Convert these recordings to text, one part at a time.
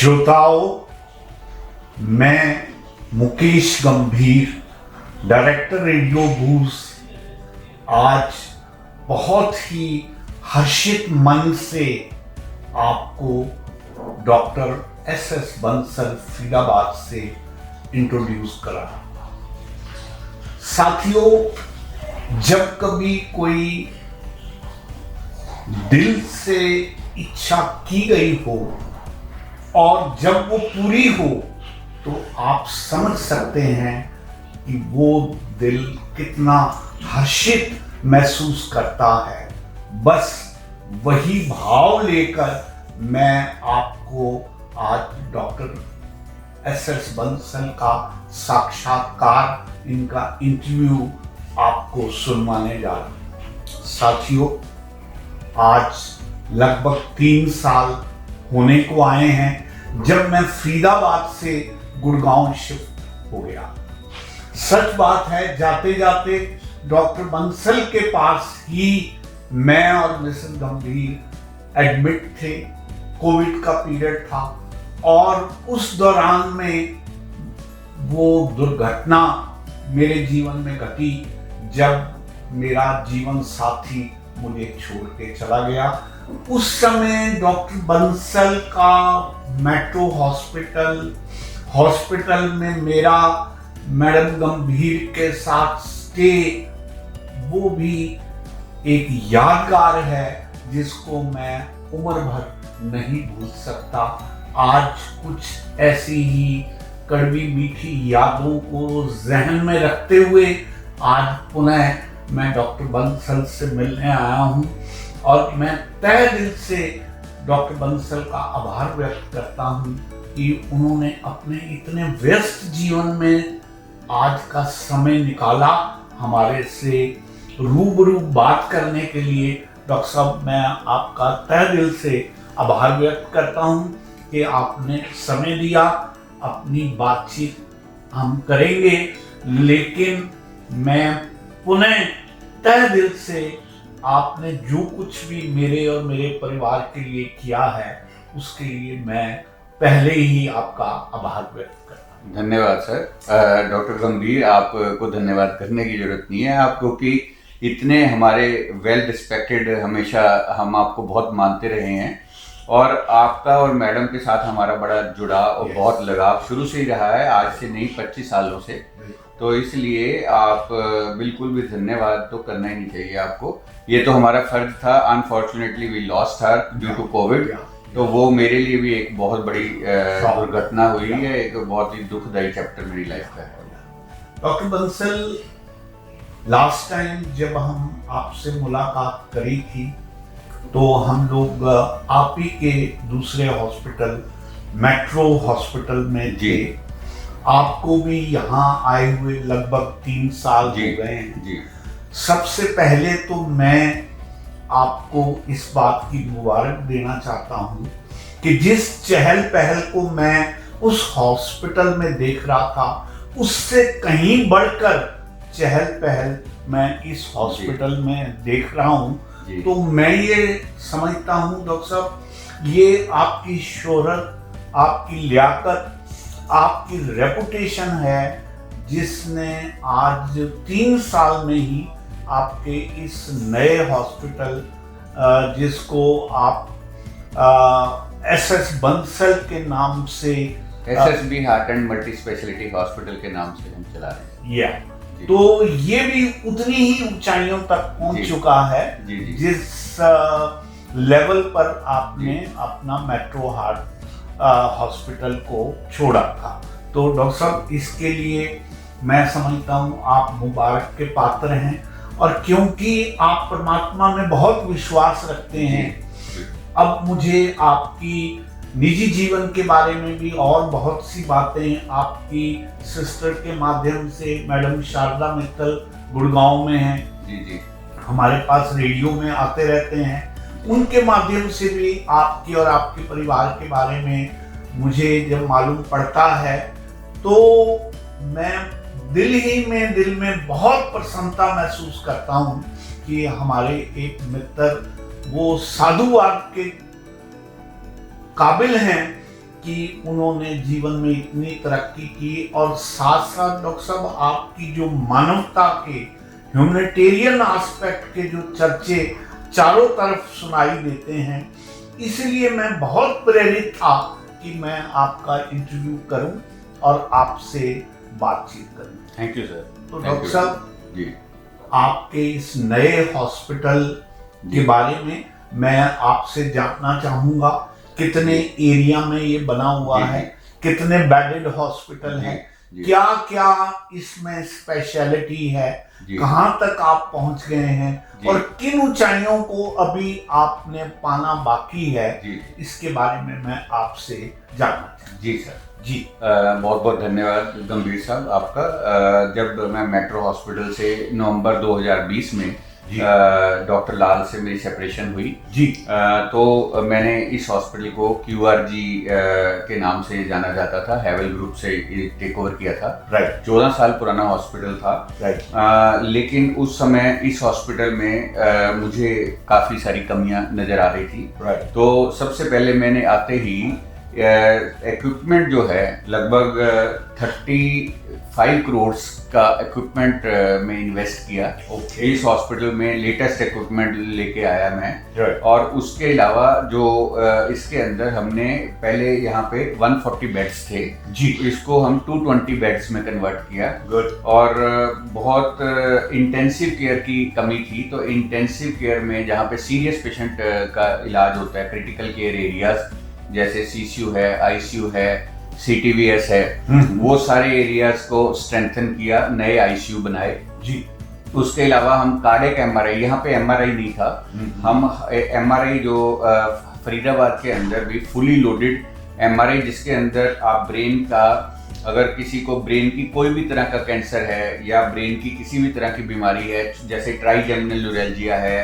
श्रोताओं, मैं मुकेश गंभीर, डायरेक्टर रेडियो बूज, आज बहुत ही हर्षित मन से आपको डॉक्टर एस बंसल फरीदाबाद से इंट्रोड्यूस करा। साथियों, जब कभी कोई दिल से इच्छा की गई हो और जब वो पूरी हो तो आप समझ सकते हैं कि वो दिल कितना हर्षित महसूस करता है। बस वही भाव लेकर मैं आपको आज डॉक्टर एस बंसल का साक्षात्कार, इनका इंटरव्यू आपको सुनवाने जा रहा हूं। साथियों, आज लगभग 3 साल होने को आए हैं जब मैं फरीदाबाद से गुड़गांव शिफ्ट हो गया। सच बात है, जाते जाते डॉक्टर बंसल के पास ही मैं और मिसेस गंभीर एडमिट थे। कोविड का पीरियड था और उस दौरान में वो दुर्घटना मेरे जीवन में घटी जब मेरा जीवन साथी मुझे छोड़ के चला गया। उस समय डॉक्टर बंसल का मेट्रो हॉस्पिटल में मेरा मैडम गंभीर के साथ स्टे, वो भी एक यादगार है जिसको मैं उम्र भर नहीं भूल सकता। आज कुछ ऐसी ही कड़वी मीठी यादों को जहन में रखते हुए आज पुनः मैं डॉक्टर बंसल से मिलने आया हूं और मैं तहे दिल से डॉक्टर बंसल का आभार व्यक्त करता हूं कि उन्होंने अपने इतने व्यस्त जीवन में आज का समय निकाला हमारे से रूबरू बात करने के लिए। डॉक्टर साहब, मैं आपका तहे दिल से आभार व्यक्त करता हूं कि आपने समय दिया। अपनी बातचीत हम करेंगे, लेकिन मैं पुनः तहे दिल से आपने जो कुछ भी मेरे और मेरे परिवार के लिए किया है उसके लिए मैं पहले ही आपका आभार व्यक्त करता हूँ। धन्यवाद सर। डॉक्टर गंभीर, आपको धन्यवाद करने की जरूरत नहीं है आपको, कि इतने हमारे वेल रिस्पेक्टेड, हमेशा हम आपको बहुत मानते रहे हैं और आपका और मैडम के साथ हमारा बड़ा जुड़ाव और बहुत लगाव शुरू से ही रहा है, आज से नहीं 25 सालों से। तो इसलिए आप बिल्कुल भी धन्यवाद तो करना ही नहीं चाहिए आपको, ये तो हमारा फर्ज था। Unfortunately we lost her due to Covid, तो वो मेरे लिए भी एक बहुत बड़ी दुर्घटना हुई है, एक बहुत ही दुखदायी चैप्टर मेरी लाइफ का है। डॉक्टर बंसल, लास्ट टाइम जब हम आपसे मुलाकात करी थी तो हम लोग आप ही के दूसरे हॉस्पिटल, मेट्रो हॉस्पिटल में थे। आपको भी यहाँ आए हुए लगभग 3 साल हो गए हैं। सबसे पहले तो मैं आपको इस बात की मुबारक देना चाहता हूँ कि जिस चहल पहल को मैं उस हॉस्पिटल में देख रहा था, उससे कहीं बढ़कर चहल पहल मैं इस हॉस्पिटल में देख रहा हूँ। तो मैं ये समझता हूँ डॉक्टर साहब, ये आपकी शोहरत, आपकी लियाकत, आपकी रेपुटेशन है जिसने आज 3 साल में ही आपके इस नए हॉस्पिटल, जिसको आप एस बंसल के नाम से, SSB heart and multi speciality hospital के नाम से हम चला रहे हैं। तो ये भी उतनी ही ऊंचाइयों तक पहुंच चुका है जिस लेवल पर आपने अपना मेट्रो हार्ट हॉस्पिटल को छोड़ा था। तो डॉक्टर साहब, इसके लिए मैं समझता हूँ आप मुबारक के पात्र हैं, और क्योंकि आप परमात्मा में बहुत विश्वास रखते हैं, अब मुझे आपकी निजी जीवन के बारे में भी और बहुत सी बातें आपकी सिस्टर के माध्यम से, मैडम शारदा मित्तल गुड़गांव में हैं, हमारे पास रेडियो में आते रहते हैं, उनके माध्यम से भी आपकी और आपके परिवार के बारे में मुझे जब मालूम पड़ता है तो मैं दिल में बहुत प्रसन्नता महसूस करता हूँ कि हमारे एक मित्र वो साधुवाद के काबिल हैं कि उन्होंने जीवन में इतनी तरक्की की, और साथ साथ डॉक्टर साहब आपकी जो मानवता के ह्यूमैनिटेरियन एस्पेक्ट के जो चर्चे चारों तरफ सुनाई देते हैं, इसलिए मैं बहुत प्रेरित था कि मैं आपका इंटरव्यू करूं और आपसे बातचीत करूं। Thank you sir. तो डॉक्टर साहब जी, आपके इस नए हॉस्पिटल के बारे में मैं आपसे जानना चाहूंगा, कितने एरिया में ये बना हुआ है, कितने बेडेड हॉस्पिटल है, क्या क्या इसमें स्पेशलिटी है, कहाँ तक आप पहुंच गए हैं और किन ऊंचाइयों को अभी आपने पाना बाकी है, इसके बारे में मैं आपसे जानना चाहूँगा। जी सर। जी बहुत बहुत धन्यवाद गंभीर साहब आपका। जब मैं मेट्रो हॉस्पिटल से नवंबर 2020 में डॉक्टर लाल से मेरी सेपरेशन हुई जी, तो मैंने इस हॉस्पिटल को QRG के नाम से जाना जाता था, हैवेल ग्रुप से टेक ओवर किया था। राइट। 14 साल पुराना हॉस्पिटल था। राइट। लेकिन उस समय इस हॉस्पिटल में मुझे काफ़ी सारी कमियां नज़र आ रही थी। राइट। तो सबसे पहले मैंने आते ही इक्विपमेंट जो है लगभग 35 करोड़ का इक्विपमेंट में इन्वेस्ट किया। इस हॉस्पिटल में लेटेस्ट इक्विपमेंट लेके आया मैं। और उसके अलावा जो इसके अंदर हमने पहले यहाँ पे 140 बेड्स थे जी, इसको हम 220 बेड्स में कन्वर्ट किया। और बहुत इंटेंसिव केयर की कमी थी, तो इंटेंसिव केयर में जहाँ पे सीरियस पेशेंट का इलाज होता है, क्रिटिकल केयर एरियाज जैसे CCU है, ICU है, CTVS है, वो सारे एरियाज को स्ट्रेंथन किया, नए ICU बनाए जी। उसके अलावा हम कार्डियक MRI, यहाँ पे MRI नहीं था, हम MRI जो फरीदाबाद के अंदर भी फुली लोडेड MRI, जिसके अंदर आप ब्रेन का, अगर किसी को ब्रेन की कोई भी तरह का कैंसर है या ब्रेन की किसी भी तरह की बीमारी है, जैसे ट्राइजेमिनल न्यूरैल्जिया है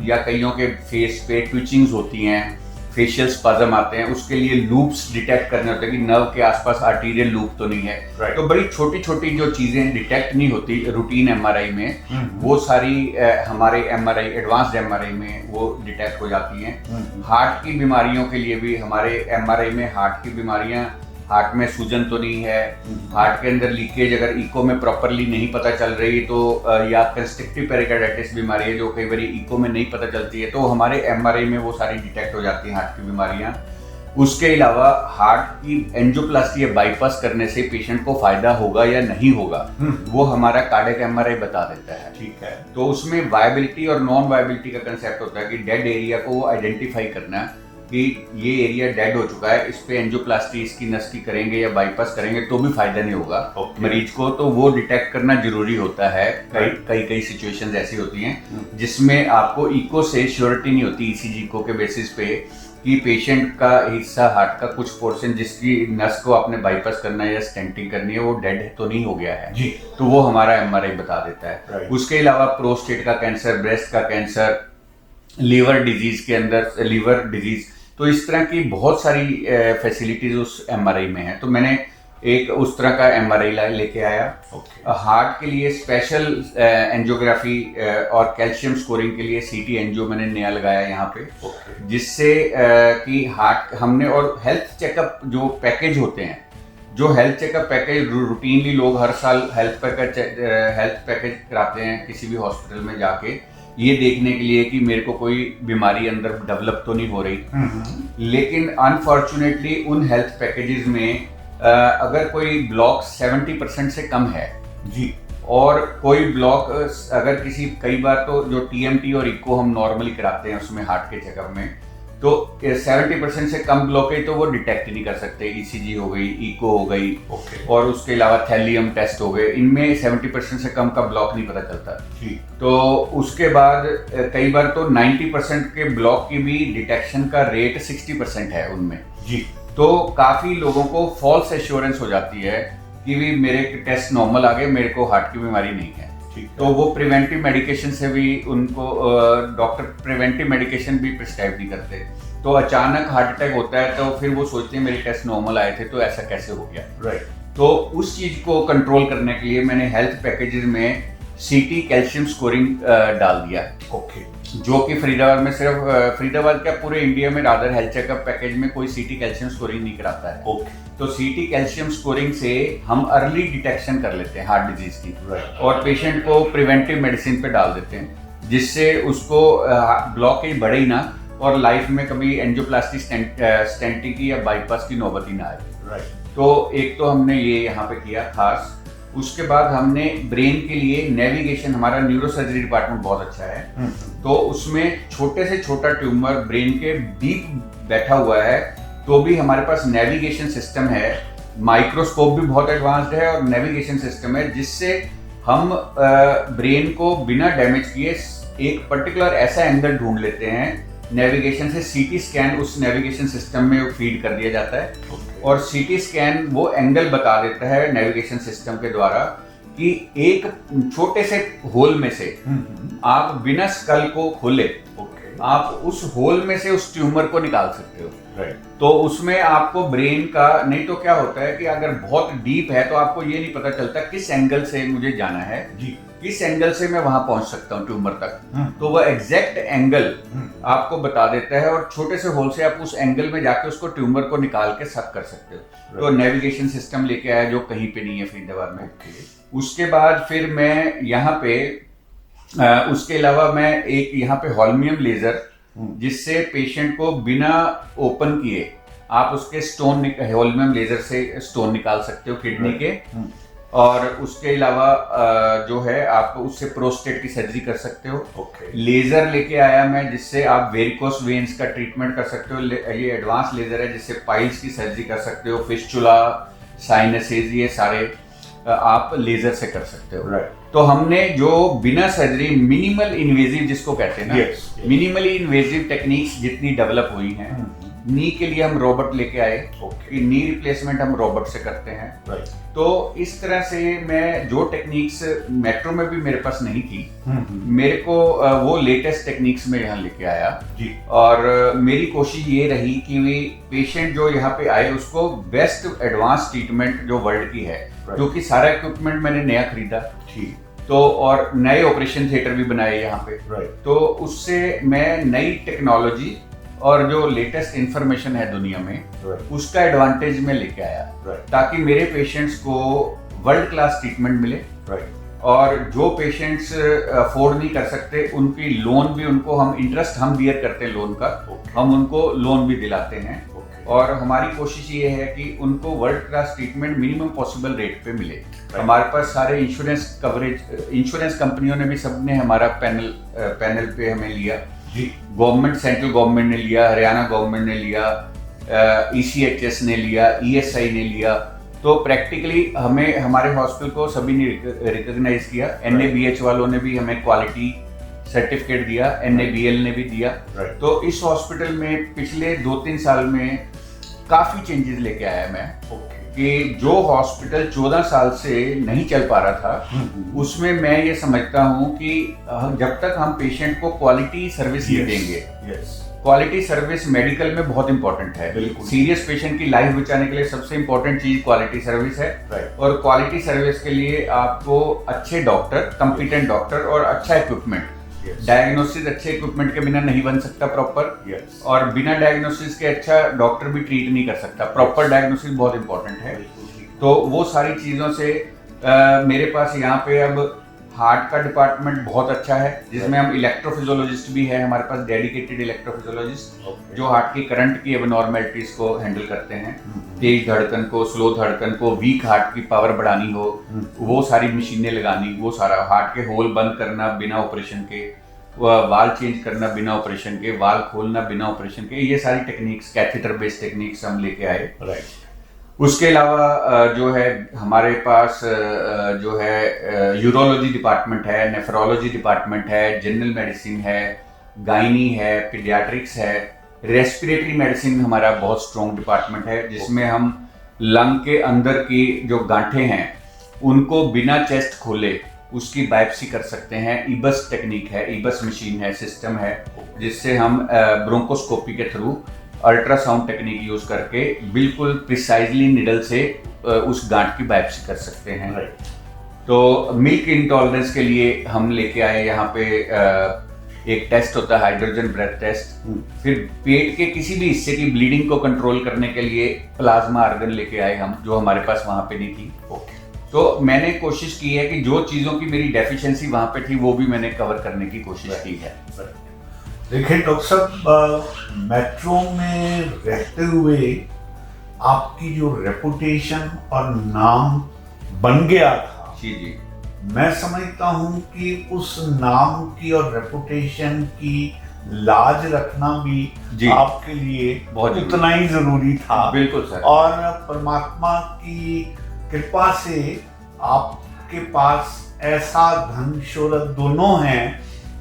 या कईयों के फेस पे ट्विचिंग्स होती हैं, फेशियल स्पाज्म आते हैं, उसके लिए लूप्स डिटेक्ट करने होते हैं कि नर्व के आसपास आर्टीरियल लूप तो नहीं है। तो बड़ी छोटी छोटी जो चीजें डिटेक्ट नहीं होती रूटीन MRI में, वो सारी हमारे MRI, एडवांस्ड MRI में वो डिटेक्ट हो जाती हैं। हार्ट की बीमारियों के लिए भी हमारे MRI में हार्ट की बीमारियां, हार्ट में सूजन तो नहीं है, हार्ट के अंदर लीकेज अगर इको में प्रॉपरली नहीं पता चल रही तो, या कंस्ट्रक्टिव पेरिकार्डाइटिस बीमारी है जो कई बार इको में नहीं पता चलती है, तो हमारे MRI में वो सारी डिटेक्ट हो जाती हैं हार्ट की बीमारियां। उसके अलावा हार्ट की एंजियोप्लास्टी या बाईपास करने से पेशेंट को फायदा होगा या नहीं होगा, वो हमारा कार्डियक MRI बता देता है। ठीक है। तो उसमें वायबिलिटी और नॉन वायबिलिटी का कंसेप्ट होता है कि डेड एरिया को आइडेंटिफाई करना कि ये एरिया डेड हो चुका है, इस पे एंजियोप्लास्टी इसकी नस की करेंगे या बाईपास करेंगे तो भी फायदा नहीं होगा मरीज को, तो वो डिटेक्ट करना जरूरी होता है। कई सिचुएशंस ऐसी होती हैं जिसमें आपको इको से श्योरिटी नहीं होती, ECG इको के बेसिस पे, कि पेशेंट का हिस्सा हार्ट का कुछ पोर्शन जिसकी नस को आपने बाईपास करना है या स्टेंटिंग करनी है वो डेड तो नहीं हो गया है जी, तो वो हमारा MRI बता देता है। उसके अलावा प्रोस्टेट का कैंसर, ब्रेस्ट का कैंसर, लीवर डिजीज के अंदर लीवर डिजीज, तो इस तरह की बहुत सारी फैसिलिटीज उस MRI में है। तो मैंने एक उस तरह का MRI लेके आया। हार्ट के लिए स्पेशल एंजियोग्राफी और कैल्शियम स्कोरिंग के लिए CT एंजियो मैंने नया लगाया यहाँ पे, जिससे कि हार्ट हमने, और हेल्थ चेकअप जो पैकेज होते हैं, जो हेल्थ चेकअप पैकेज रूटीनली लोग हर साल हेल्थ पैकेज कराते हैं किसी भी हॉस्पिटल में जाके, ये देखने के लिए कि मेरे को कोई बीमारी अंदर डेवलप तो नहीं हो रही। लेकिन अनफॉर्चुनेटली उन हेल्थ पैकेजेस में अगर कोई ब्लॉक 70% से कम है जी, और कोई ब्लॉक अगर किसी, कई बार तो जो TMT और इको हम नॉर्मली कराते हैं उसमें हार्ट के चेकअप में, तो 70% से कम ब्लॉकेज तो वो डिटेक्ट ही नहीं कर सकते। ECG हो गई, इको हो गई, और उसके अलावा थैलियम टेस्ट हो गए, इनमें 70% से कम का ब्लॉक नहीं पता चलता। तो उसके बाद कई बार तो 90% के ब्लॉक की भी डिटेक्शन का रेट 60% है उनमें जी। तो काफी लोगों को फॉल्स एश्योरेंस हो जाती है कि भी मेरे टेस्ट नॉर्मल आ गए, मेरे को हार्ट की बीमारी नहीं है। तो वो प्रिवेंटिव मेडिकेशन से भी उनको डॉक्टर प्रिवेंटिव मेडिकेशन भी प्रिस्क्राइब नहीं करते, तो अचानक हार्ट अटैक होता है तो फिर वो सोचते हैं मेरे टेस्ट नॉर्मल आए थे तो ऐसा कैसे हो गया। तो उस चीज को कंट्रोल करने के लिए मैंने हेल्थ पैकेजेस में CT कैल्शियम स्कोरिंग डाल दिया। जो कि फरीदाबाद में सिर्फ फरीदाबाद क्या पूरे इंडिया में रादर हेल्थ चेकअप पैकेज में कोई सीटी कैल्शियम स्कोरिंग नहीं कराता है। ओके। तो सीटी कैल्शियम स्कोरिंग से हम अर्ली डिटेक्शन कर लेते हैं हार्ट डिजीज की, और पेशेंट को प्रिवेंटिव मेडिसिन पे डाल देते हैं, जिससे उसको ब्लॉकेज बढ़े ही ना और लाइफ में कभी एंजियोप्लास्टी स्टेंटिंग की या बाईपास की नौबत ही ना आए। तो एक तो हमने ये यहाँ पे किया खास। उसके बाद हमने ब्रेन के लिए नेविगेशन, हमारा न्यूरोसर्जरी डिपार्टमेंट बहुत अच्छा है, तो उसमें छोटे से छोटा ट्यूमर ब्रेन के डीप बैठा हुआ है तो भी हमारे पास नेविगेशन सिस्टम है, माइक्रोस्कोप भी बहुत एडवांस्ड है और नेविगेशन सिस्टम है, जिससे हम ब्रेन को बिना डैमेज किए एक पर्टिकुलर ऐसा एंगल ढूंढ लेते हैं। नेविगेशन से सीटी स्कैन उस नेविगेशन सिस्टम में फीड कर दिया जाता है और सीटी स्कैन वो एंगल बता देता है नेविगेशन सिस्टम के द्वारा कि एक छोटे से होल में से आप बिना स्कल को खोले आप उस होल में से उस ट्यूमर को निकाल सकते हो। तो उसमें आपको ब्रेन का, नहीं तो क्या होता है कि अगर बहुत डीप है तो आपको ये नहीं पता चलता किस एंगल से मुझे जाना है, किस एंगल से मैं वहां पहुंच सकता हूं ट्यूमर तक। तो वह एग्जैक्ट एंगल आपको बता देता है और छोटे से होल से आप उस एंगल में जाके उसको ट्यूमर को निकाल के सक कर सकते हो। तो नेविगेशन सिस्टम लेके आया जो कहीं पे नहीं है फरीदाबाद में। उसके बाद फिर मैं यहाँ पे उसके अलावा मैं एक यहाँ पे हॉल्मियम लेजर, जिससे पेशेंट को बिना ओपन किए आप उसके स्टोन, हॉल्मियम लेजर से स्टोन निकाल सकते हो किडनी के। और उसके अलावा जो है आप उससे प्रोस्टेट की सर्जरी कर सकते हो। लेजर लेके आया मैं, जिससे आप वेरिकोस वेन्स का ट्रीटमेंट कर सकते हो। ये एडवांस लेजर है जिससे पाइल्स की सर्जरी कर सकते हो, फिस्चुला, साइनसेस, ये सारे आप लेजर से कर सकते हो। तो हमने जो बिना सर्जरी, मिनिमल इन्वेजिव जिसको कहते हैं ना, मिनिमली इन्वेजिव टेक्निक्स जितनी डेवलप हुई हैं, नी के लिए हम रोबोट लेके आए कि नी रिप्लेसमेंट हम रोबोट से करते हैं। तो इस तरह से मैं जो टेक्निक्स मेट्रो में भी मेरे पास नहीं थी, मेरे को वो लेटेस्ट टेक्निक्स में यहाँ लेके आया जी। और मेरी कोशिश ये रही कि वे पेशेंट जो यहाँ पे आए उसको बेस्ट एडवांस ट्रीटमेंट जो वर्ल्ड की है, क्योंकि सारा इक्विपमेंट मैंने नया खरीदा तो, और नए ऑपरेशन थिएटर भी बनाए यहाँ पे। तो उससे मैं नई टेक्नोलॉजी और जो लेटेस्ट इंफॉर्मेशन है दुनिया में उसका एडवांटेज में लेके आया, ताकि मेरे पेशेंट्स को वर्ल्ड क्लास ट्रीटमेंट मिले। और जो पेशेंट्स अफोर्ड नहीं कर सकते उनकी लोन भी, उनको हम इंटरेस्ट हम बियर करते हैं लोन का, हम उनको लोन भी दिलाते हैं। और हमारी कोशिश ये है कि उनको world class treatment minimum possible rate पे मिले। हमारे पास सारे इंश्योरेंस कवरेज, इंश्योरेंस कंपनियों ने भी सबने हमारा पैनल पे हमें लिया। गवर्नमेंट, सेंट्रल गवर्नमेंट ने लिया, हरियाणा गवर्नमेंट ने लिया, ECHS ने लिया, ESI ने लिया। तो प्रैक्टिकली हमें, हमारे हॉस्पिटल को सभी ने रिकॉग्नाइज किया। NABH वालों ने भी हमें क्वालिटी सर्टिफिकेट दिया, NABL ने भी दिया। तो इस हॉस्पिटल में पिछले 2-3 साल में काफी चेंजेस लेके आया मैं कि जो हॉस्पिटल 14 साल से नहीं चल पा रहा था, उसमें मैं ये समझता हूँ कि जब तक हम पेशेंट को क्वालिटी सर्विस नहीं देंगे, क्वालिटी सर्विस मेडिकल में बहुत इंपॉर्टेंट है। सीरियस पेशेंट की लाइफ बचाने के लिए सबसे इंपॉर्टेंट चीज क्वालिटी सर्विस है। और क्वालिटी सर्विस के लिए आपको अच्छे डॉक्टर, कॉम्पिटेंट डॉक्टर और अच्छा इक्विपमेंट, डायग्नोसिस अच्छे इक्विपमेंट के बिना नहीं बन सकता प्रॉपर। और बिना डायग्नोसिस के अच्छा डॉक्टर भी ट्रीट नहीं कर सकता। प्रॉपर डायग्नोसिस बहुत इंपॉर्टेंट है। तो वो सारी चीजों से मेरे पास यहाँ पे अब हार्ट का डिपार्टमेंट बहुत अच्छा है, जिसमें हम इलेक्ट्रोफिजियोलॉजिस्ट भी है, हमारे पास डेडिकेटेड इलेक्ट्रोफिजियोलॉजिस्ट जो हार्ट की करंट की एबनॉर्मेलिटीज को हैंडल करते हैं। तेज धड़कन को, स्लो धड़कन को, वीक हार्ट की पावर बढ़ानी हो, वो सारी मशीनें लगानी, वो सारा हार्ट के होल बंद करना बिना ऑपरेशन के, वाल चेंज करना बिना ऑपरेशन के, वाल खोलना बिना ऑपरेशन के, ये सारी टेक्निक्स, कैथेटर बेस्ड टेक्निक्स हम लेके आए। उसके अलावा जो है हमारे पास जो है यूरोलॉजी डिपार्टमेंट है, नेफ्रोलॉजी डिपार्टमेंट है, जनरल मेडिसिन है, गायनी है, पीडियाट्रिक्स है, रेस्पिरेटरी मेडिसिन हमारा बहुत स्ट्रॉन्ग डिपार्टमेंट है, जिसमें हम लंग के अंदर की जो गांठें हैं उनको बिना चेस्ट खोले उसकी बायोप्सी कर सकते हैं। ईबस टेक्निक है, ईबस मशीन है, सिस्टम है, जिससे हम ब्रोंकोस्कोपी के थ्रू अल्ट्रासाउंड टेक्निक यूज करके बिल्कुल प्रिसाइजली निडल से उस गांठ की बायोप्सी कर सकते हैं। तो मिल्क इंटॉलरेंस के लिए हम लेके आए यहाँ पे एक टेस्ट होता है हाइड्रोजन ब्रेथ टेस्ट, फिर पेट के किसी भी हिस्से की ब्लीडिंग को कंट्रोल करने के लिए प्लाज्मा आर्गन लेके आए हम, जो हमारे पास वहां पे नहीं थी। तो मैंने कोशिश की है कि जो चीजों की मेरी डेफिशिएंसी वहां पे थी वो भी मैंने कवर करने की कोशिश की है। देखिए डॉक्टर साहब, मेट्रो में रहते हुए आपकी जो रेपुटेशन और नाम बन गया था, जी जी, मैं समझता हूं कि उस नाम की और रेपुटेशन की लाज रखना भी आपके लिए बहुत उतना ही जरूरी था। बिल्कुल सर। और परमात्मा की कृपा से आपके पास ऐसा धन शोहरत दोनों हैं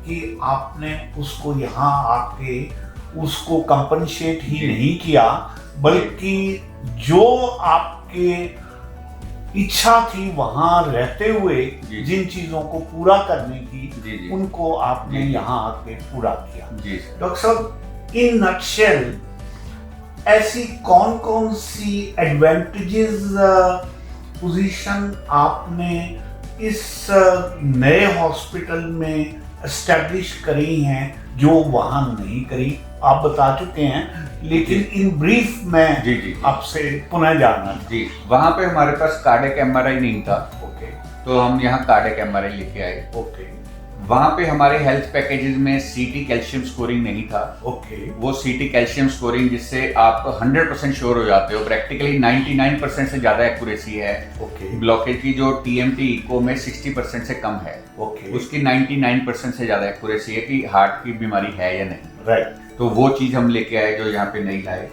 कि आपने उसको यहाँ आके उसको कंपनसेट ही नहीं किया, बल्कि जो आपके इच्छा थी वहां रहते हुए जिन चीजों को पूरा करने की, उनको आपने यहाँ आके पूरा किया। डॉक्टर साहब, इन नटशेल ऐसी कौन कौन सी एडवांटेजेस पोजीशन आपने इस नए हॉस्पिटल में एस्टैब्लिश करी हैं जो वहां नहीं करी? आप बता चुके हैं, लेकिन इन ब्रीफ में आपसे पुनः जानना जी। वहां पे हमारे पास कार्डियक एमआरआई नहीं था, तो हम यहाँ कार्डियक एमआरआई लेके आए। वहां पे हमारे हेल्थ पैकेजेस में सीटी कैल्शियम स्कोरिंग नहीं था। वो सीटी कैल्शियम स्कोरिंग जिससे आप 100% श्योर हो जाते हो, प्रैक्टिकली 99% से ज्यादा एक्यूरेसी है। ब्लॉकेज की जो टीएमटी इको में 60% से कम है, उसकी 99% से ज्यादा एक्यूरेसी है कि हार्ट की बीमारी है या नहीं। तो वो चीज हम लेके आए जो यहाँ पे नहीं लाए।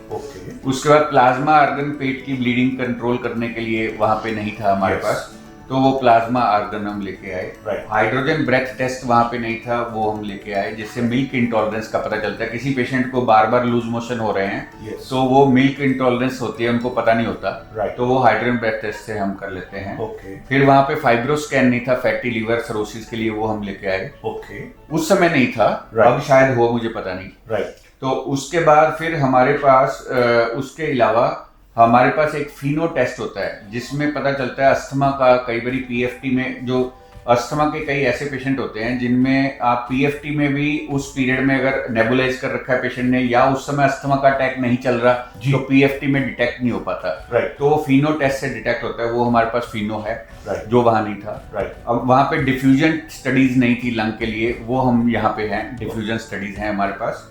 उसके बाद प्लाज्मा आर्गन पेट की ब्लीडिंग कंट्रोल करने के लिए वहां पे नहीं था हमारे पास, तो वो प्लाज्मा आर्गन हम लेके आए। हाइड्रोजन ब्रेथ टेस्ट वहां पे नहीं था, वो हम लेके आए, जिससे मिल्क इंटॉलरेंस का पता चलता है। किसी पेशेंट को बार बार लूज मोशन हो रहे हैं, तो वो मिल्क इंटॉलरेंस होती है, उनको पता नहीं होता, तो वो हाइड्रोजन ब्रेथ टेस्ट से हम कर लेते हैं। फिर वहां पे फाइब्रोस्कैन नहीं था, फैटी लीवर सरोसिस के लिए, वो हम लेके आए। उस समय नहीं था, अब शायद हो, मुझे पता नहीं। तो उसके बाद फिर हमारे पास उसके अलावा हमारे पास एक फिनो टेस्ट होता है, जिसमें पता चलता है अस्थमा का। कई बारी पीएफटी में जो अस्थमा के कई ऐसे पेशेंट होते हैं जिनमें आप पीएफटी में भी उस पीरियड में अगर नेबुलाइज कर रखा है पेशेंट ने, या उस समय अस्थमा का अटैक नहीं चल रहा, तो पीएफटी में डिटेक्ट नहीं हो पाता। तो वो फिनो टेस्ट से डिटेक्ट होता है, वो हमारे पास फिनो है, जो वहां नहीं था। अब वहां पे डिफ्यूजन स्टडीज नहीं थी लंग के लिए, वो हम यहाँ पे हैं, डिफ्यूजन स्टडीज हैं हमारे पास।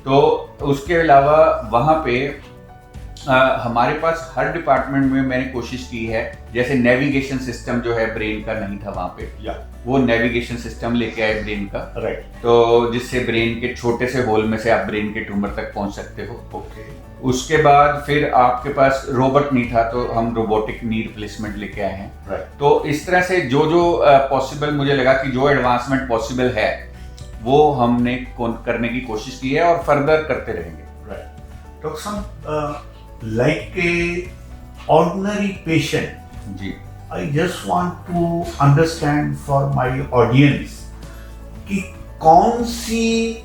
तो उसके अलावा वहां पे हमारे पास हर डिपार्टमेंट में मैंने कोशिश की है, जैसे नेविगेशन सिस्टम जो है ब्रेन का नहीं था वहां पे, वो नेविगेशन सिस्टम लेके आए ब्रेन का, तो जिससे ब्रेन के छोटे से होल में से आप ब्रेन के ट्यूमर तक पहुंच सकते हो। उसके बाद फिर आपके पास रोबोट नहीं था, तो हम रोबोटिक नी रिप्लेसमेंट लेके आए हैं। तो इस तरह से जो जो पॉसिबल मुझे लगा कि जो एडवांसमेंट पॉसिबल है वो हमने करने की कोशिश की है और फर्दर करते रहेंगे। डॉक्टर साहब, like a ordinary patient, I just want to understand for my audience कि कौन सी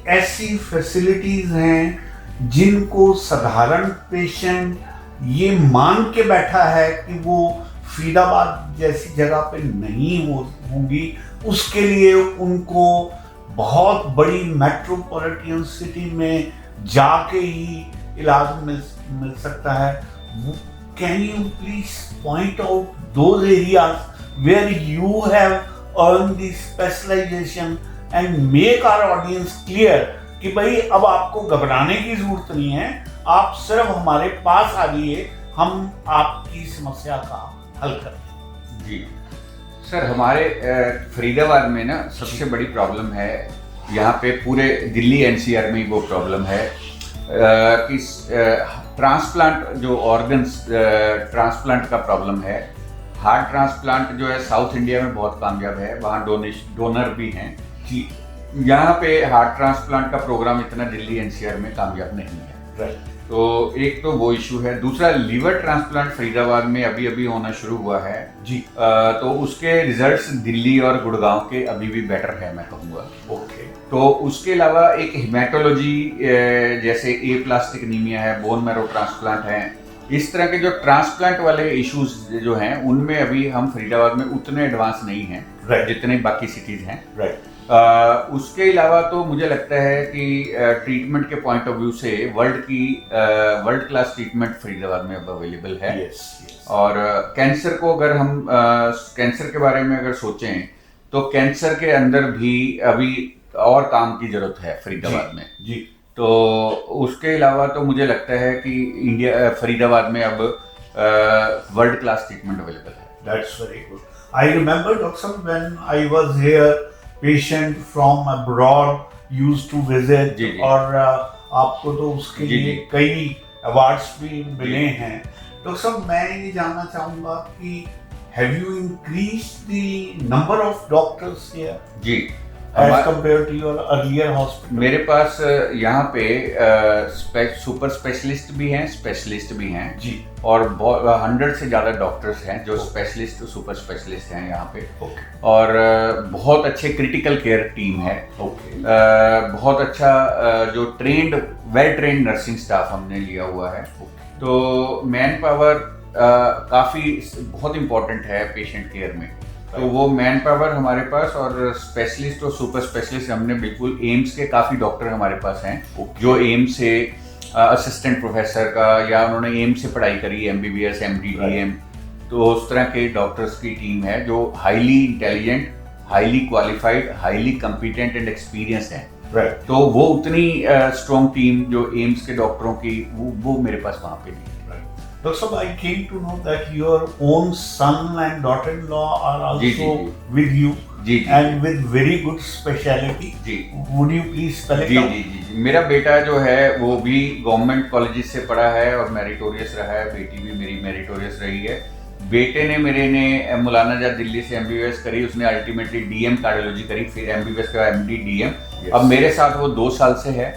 ऐसी फैसिलिटीज हैं जिनको साधारण पेशेंट ये मान के बैठा है कि वो फरीदाबाद जैसी जगह पे नहीं होंगी, उसके लिए उनको बहुत बड़ी मेट्रोपॉलिटन सिटी में जाके ही इलाज मिल सकता है। Can you please point out those areas where you have earned the specialization and make our audience clear कि भाई अब आपको घबराने की जरूरत नहीं है, आप सिर्फ हमारे पास आ जाइए, हम आपकी समस्या का हल करें। जी सर, हमारे फरीदाबाद में ना सबसे बड़ी प्रॉब्लम है, यहाँ पे पूरे दिल्ली एनसीआर में वो प्रॉब्लम है कि ट्रांसप्लांट जो ऑर्गन्स ट्रांसप्लांट का प्रॉब्लम है। हार्ट ट्रांसप्लांट जो है साउथ इंडिया में बहुत कामयाब है, वहाँ डोनर भी हैं। यहाँ पे हार्ट ट्रांसप्लांट का प्रोग्राम इतना दिल्ली एनसीआर में कामयाब नहीं है। तो एक तो वो इशू है। दूसरा, लीवर ट्रांसप्लांट फरीदाबाद में अभी अभी होना शुरू हुआ है जी। तो उसके रिजल्ट्स दिल्ली और गुड़गांव के अभी भी बेटर है, मैं कहूँगा। तो उसके अलावा एक हिमेटोलॉजी जैसे ए प्लास्टिक एनीमिया है, बोन मैरो ट्रांसप्लांट है, इस तरह के जो ट्रांसप्लांट वाले इश्यूज जो हैं उनमें अभी हम फरीदाबाद में उतने एडवांस नहीं हैं जितने बाकी सिटीज हैं। उसके अलावा तो मुझे लगता है कि ट्रीटमेंट के पॉइंट ऑफ व्यू से वर्ल्ड क्लास ट्रीटमेंट फरीदाबाद में अब अवेलेबल है। और कैंसर को अगर हम कैंसर के बारे में अगर सोचें तो कैंसर के अंदर भी अभी और काम की जरूरत है फरीदाबाद में जी। तो उसके अलावा तो मुझे लगता है कि फरीदाबाद में अब वर्ल्ड क्लास ट्रीटमेंट अवेलेबल है। That's very good. I remember, Doctor, when I was here, patient from abroad used to visit जी, जी. और आपको तो उसके जी, लिए जी. कई अवार्ड्स भी मिले हैं। डॉक्टर साहब, मैं ये जानना चाहूँगा कि have you increased the number of doctors here ji as compared to your earlier hospital? मेरे पास यहाँ पे सुपर स्पेशलिस्ट भी हैं, स्पेशलिस्ट भी हैं जी। और 100 से ज़्यादा डॉक्टर्स हैं जो स्पेशलिस्ट और सुपर स्पेशलिस्ट हैं यहाँ पे। और बहुत अच्छे क्रिटिकल केयर टीम है। बहुत अच्छा जो वेल ट्रेंड नर्सिंग स्टाफ हमने लिया हुआ है। तो मैन पावर काफ़ी बहुत इम्पोर्टेंट है पेशेंट केयर में। तो वो मैन पावर हमारे पास और स्पेशलिस्ट और सुपर स्पेशलिस्ट हमने बिल्कुल एम्स के काफ़ी डॉक्टर हमारे पास हैं जो एम्स से असिस्टेंट प्रोफेसर का या उन्होंने एम्स से पढ़ाई करी MBBS MD DM तो उस तरह के डॉक्टर्स की टीम है जो highly intelligent, highly qualified, highly competent and experienced है। तो वो उतनी स्ट्रॉन्ग टीम जो एम्स के डॉक्टरों की वो मेरे पास वहाँ पे नहीं। Doctor Sahab, I came to know that your own son and daughter-in-law are also ji. with you ji. and with very good speciality. Ji. Would you please spell it out? जी। मेरा बेटा जो है वो भी गवर्नमेंट कॉलेजेस से पढ़ा है और मेरिटोरियस रहा है। बेटी भी मेरी मेरिटोरियस रही है। बेटे ने मेरे ने मौलाना आजाद दिल्ली से MBBS करी, उसने अल्टीमेटली DM कार्डियोलॉजी करी, फिर MBBS का MD DM। अब मेरे साथ वो 2 साल से है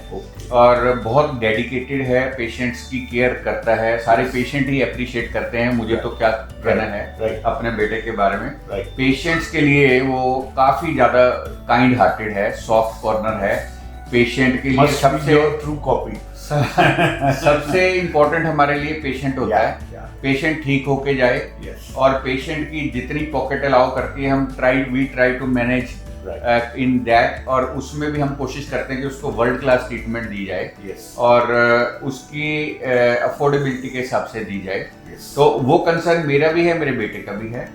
और बहुत डेडिकेटेड है, पेशेंट्स की केयर करता है। सारे पेशेंट ही अप्रिशिएट करते हैं। मुझे तो क्या कहना है अपने बेटे के बारे में। पेशेंट्स के लिए वो काफ़ी ज़्यादा काइंड हार्टेड है, सॉफ्ट कॉर्नर है। पेशेंट के लिए सबसे ट्रू कॉपी सबसे इम्पोर्टेंट हमारे लिए पेशेंट होता है। पेशेंट ठीक होके जाए और पेशेंट की जितनी पॉकेट अलाउ करती है हम we try to manage in that. और उसमें भी हम कोशिश करते हैं कि उसको वर्ल्ड क्लास ट्रीटमेंट दी जाए और उसकी अफोर्डेबिलिटी के हिसाब से दी जाए। तो वो कंसर्न मेरा भी है, मेरे बेटे का भी है।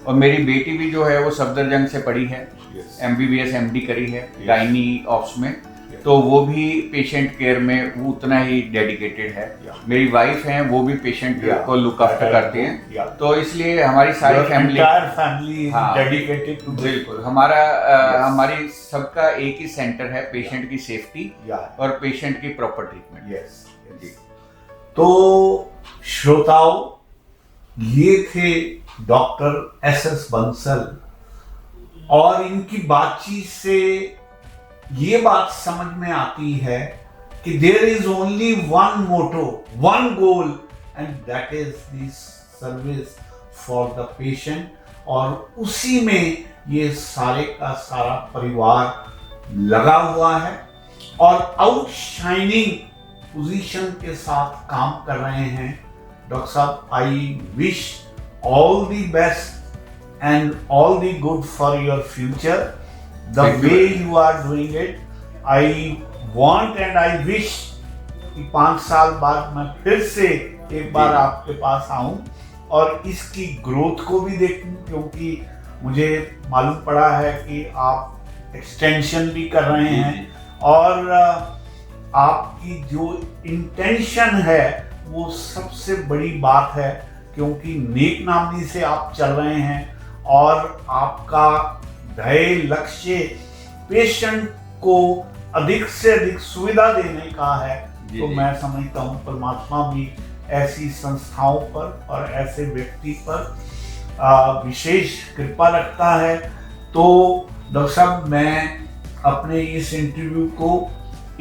और मेरी बेटी भी जो है वो सफदरजंग से पढ़ी है, MBBS MD करी है गायनी ऑप्स में। तो वो भी पेशेंट केयर में वो उतना ही डेडिकेटेड है। मेरी वाइफ हैं, वो भी पेशेंट को लुक आफ्टर करती हैं। तो इसलिए हमारी सारी फैमिली डेडिकेटेड टू। बिल्कुल हमारी सबका एक ही सेंटर है, पेशेंट की सेफ्टी और पेशेंट की प्रॉपर ट्रीटमेंट। तो श्रोताओं, ये थे डॉक्टर SS बंसल और इनकी बातचीत से ये बात समझ में आती है कि there is only one motto, one goal and that is the service for the patient. और उसी में ये सारे का सारा परिवार लगा हुआ है और आउटशाइनिंग पोजीशन के साथ काम कर रहे हैं। डॉक्टर साहब, I wish all the best and all the good for your future. The way you are doing it, I want and I wish कि 5 साल बाद मैं फिर से एक बार आपके पास आऊं और इसकी ग्रोथ को भी देखूं, क्योंकि मुझे मालूम पड़ा है कि आप एक्सटेंशन भी कर रहे हैं और आपकी जो इंटेंशन है वो सबसे बड़ी बात है, क्योंकि नेक नामनी से आप चल रहे हैं और आपका ध्येय लक्ष्य पेशेंट को अधिक से अधिक सुविधा देने का है। तो मैं समझता हूँ परमात्मा भी ऐसी संस्थाओं पर और ऐसे व्यक्ति पर विशेष कृपा रखता है। तो डॉक्टर साहब, मैं अपने इस इंटरव्यू को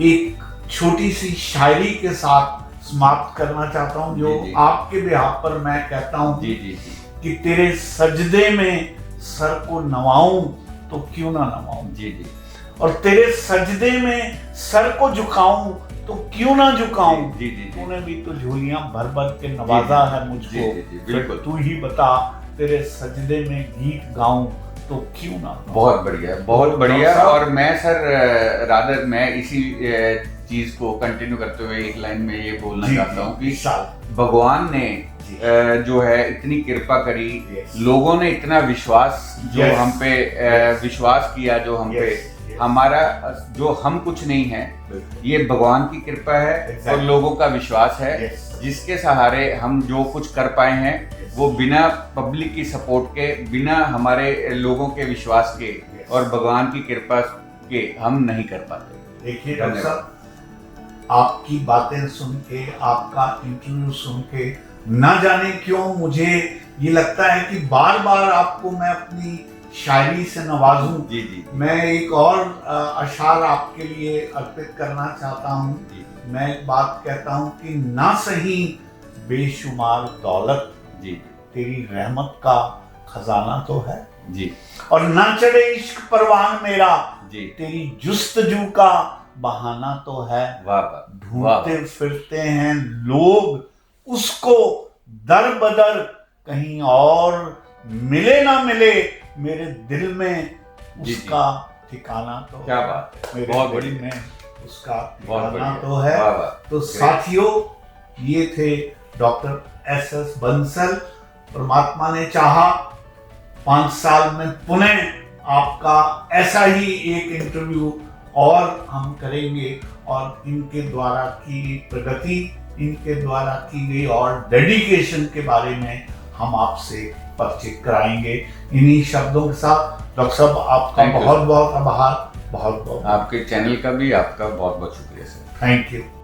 एक छोटी सी शायरी के साथ समाप्त करना चाहता हूँ, जो आपके बिहाफ पर मैं कहता हूँ कि तेरे सजदे में सर को नवाऊं तो क्यों ना नवाऊं, और तेरे सजदे में सर को झुकाऊं तो क्यों ना झुकाऊं। तूने भी तो झोलियां भर भर के नवाजा है मुझको, फिर तू ही बता तेरे सजदे में गीत गाऊं तो क्यों ना। बहुत बढ़िया, बहुत बढ़िया। और मैं सर रादर मैं इसी चीज को कंटिन्यू करते हुए एक लाइन में ये बोलना चाहता हूँ कि भगवान ने जो है इतनी कृपा करी, लोगों ने इतना विश्वास जो हम पे विश्वास किया, जो हम पे हमारा जो हम कुछ नहीं है, ये भगवान की कृपा है और लोगों का विश्वास है, जिसके सहारे हम जो कुछ कर पाए हैं वो बिना पब्लिक की सपोर्ट के, बिना हमारे लोगों के विश्वास के और भगवान की कृपा के हम नहीं कर पाते। देखिए डॉक्टर साहब, आपकी बातें सुन के, आपका इंटरव्यू सुन के, ना जाने क्यों मुझे ये लगता है कि बार बार आपको मैं अपनी शायरी से नवाजूं। जी जी। मैं एक और अशार आपके लिए अर्पित करना चाहता हूँ। मैं एक बात कहता हूँ कि ना सही बेशुमार दौलत जी तेरी रहमत का खजाना तो है जी, और ना चढ़े इश्क परवान मेरा जी, तेरी जुस्तजू का बहाना तो है। वाह ढूंढते फिरते हैं लोग उसको दर बदर, कहीं और मिले ना मिले, मेरे दिल में उसका ठिकाना तो क्या बात है, मेरे बहुत दिल बढ़िया, में उसका बहुत ठिकाना बढ़िया, तो है। वाह वाह। तो साथियों, ये थे डॉक्टर SS बंसल। परमात्मा ने चाहा 5 साल में पुनः आपका ऐसा ही एक इंटरव्यू और हम करेंगे और इनके द्वारा की प्रगति, इनके द्वारा की गई और डेडिकेशन के बारे में हम आपसे परिचित कराएंगे। इन्हीं शब्दों के साथ डॉक्टर साहब आपका बहुत बहुत आभार, बहुत बहुत आपके चैनल का भी आपका बहुत बहुत शुक्रिया सर। Thank you.